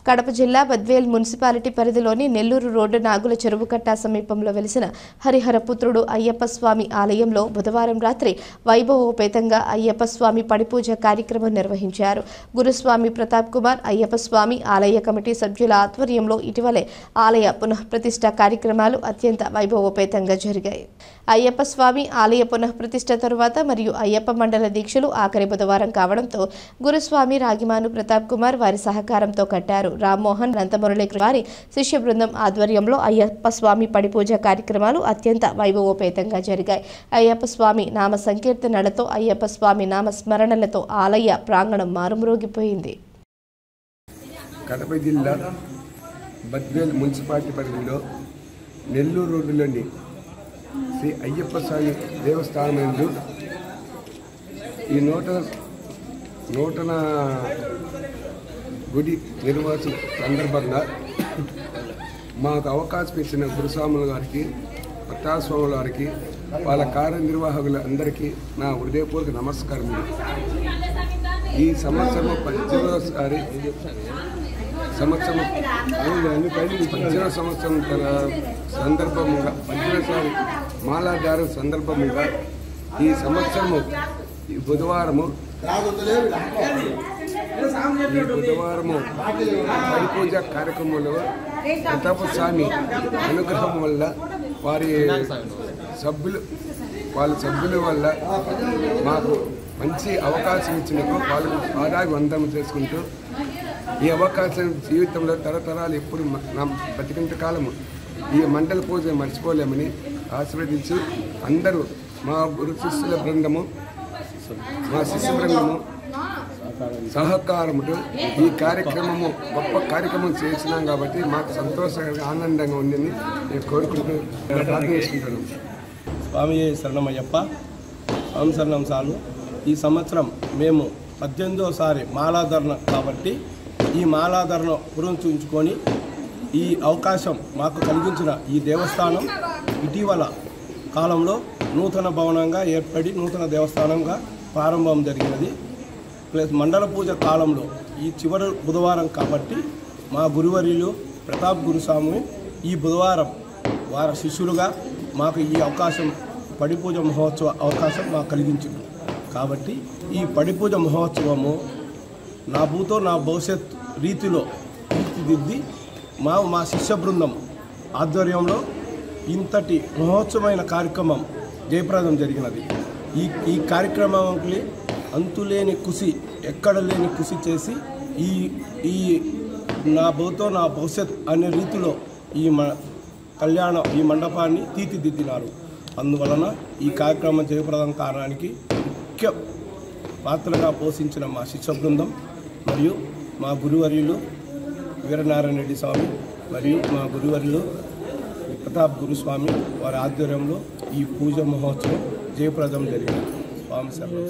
కడప జిల్లా బద్వేల్ మున్సిపాలిటీ పరిధిలోని నెల్లూరు రోడ్డు నాగుల చెరువుకట్ట సమీపంలో వెలిసిన హరిహరపుత్రుడు అయ్యప్ప స్వామి ఆలయంలో బుధవారం రాత్రి వైభవోపేతంగా అయ్యప్ప స్వామి పడిపూజ కార్యక్రమం నిర్వహించారు. గురుస్వామి ప్రతాప్ కుమార్ అయ్యప్ప స్వామి ఆలయ కమిటీ సభ్యుల ఆధ్వర్యంలో ఇటీవలే ఆలయ పునఃప్రతిష్ఠ కార్యక్రమాలు అత్యంత వైభవోపేతంగా జరిగాయి. అయ్యప్ప స్వామి ఆలయ పునఃప్రతిష్ఠ తరువాత మరియు అయ్యప్ప మండల దీక్షలు ఆఖరి బుధవారం కావడంతో గురుస్వామి రాగిమాను ప్రతాప్ కుమార్ వారి సహకారంతో కట్టారు. రామ్మోహన్ నంతమురళి వారి శిష్య బృందం ఆధ్వర్యంలో అయ్యప్ప స్వామి పడిపూజ కార్యక్రమాలు అత్యంత వైభవోపేతంగా జరిగాయి. అయ్యప్ప స్వామి నామ సంకీర్తనలతో అయ్యప్ప స్వామి నామ స్మరణలతో ఆలయ ప్రాంగణం మారుమ్రోగిపోయింది. కడప జిల్లా బద్వేల్ మున్సిపాలిటీ పరిధిలో నెల్లూరు రోడ్డులోని శ్రీ అయ్యప్ప స్వామి దేవస్థానం నందు ఈ నూతన గుడి నిర్వాహణ సందర్భంగా మాకు అవకాశం ఇచ్చిన గురుస్వాముల గారికి, పట్టాస్వాముల గారికి, వాళ్ళ కార్యనిర్వాహకుల అందరికీ నా హృదయపూర్వక నమస్కారములు. ఈ సంవత్సరం 18వ సంవత్సరం సందర్భంగా 18వ మాలాధార సందర్భంగా ఈ సంవత్సరము ఈ బుధవారము పడిపూజ కార్యక్రమంలో ప్రతాప స్వామి అనుగ్రహం వల్ల వాళ్ళ సభ్యుల వల్ల మాకు మంచి అవకాశం ఇచ్చినందుకు వాళ్ళకు పాదాభివందనం చేసుకుంటూ ఈ అవకాశం జీవితంలో తరతరాలు ఎప్పుడు బతికినంత కాలము ఈ మండల పూజ మర్చిపోలేమని ఆశీర్వదించి అందరూ మా గురు శిష్యుల బృందము, మా శిష్య బృందము సహకారముతో ఈ కార్యక్రమము గొప్ప కార్యక్రమం చేసినాం కాబట్టి మాకు సంతోషంగా ఆనందంగా ఉందని నేను కోరుకుంటూ ప్రార్థిస్తున్నాను. స్వామి శరణమయ్యప్ప, స్వామి శరణం సాలు. ఈ సంవత్సరం మేము 18వసారి మాలాధరణ కాబట్టి ఈ మాలాధరణ పురస్కరించుకొని ఈ అవకాశం మాకు కలిగించిన ఈ దేవస్థానం ఇటీవల కాలంలో నూతన భవనంగా ఏర్పడి నూతన దేవస్థానంగా ప్రారంభం జరిగినది. ప్లస్ మండల పూజ కాలంలో ఈ చివరి బుధవారం కాబట్టి మా గురువర్యులు ప్రతాప్ గురుస్వామి ఈ బుధవారం వారి శిష్యులుగా మాకు ఈ అవకాశం పడిపూజ మహోత్సవ అవకాశం మాకు కలిగించింది. కాబట్టి ఈ పడిపూజ మహోత్సవము నా భూతో నా భవిష్యత్ రీతిలో తీర్చిదిద్ది మా శిష్య బృందం ఆధ్వర్యంలో ఇంతటి మహోత్సవమైన కార్యక్రమం జయప్రదం జరిగినది. ఈ కార్యక్రమానికి అంతులేని కృషి, ఎక్కడ లేని కృషి చేసి ఈ నా భూతో నా భవిష్యత్ అనే రీతిలో ఈ మండపాన్ని తీర్చిదిద్దినారు. అందువలన ఈ కార్యక్రమం జయప్రదం కారణానికి ముఖ్య పాత్రగా పోషించిన మా శిష్య బృందం మరియు మా గురువర్యులు వీరనారాయణ రెడ్డి స్వామి మరియు మా గురువర్యులు ప్రతాప్ గురుస్వామి వారి ఆధ్వర్యంలో ఈ పూజ మహోత్సవం జయప్రదం జరిగింది. స్వామి శరణం.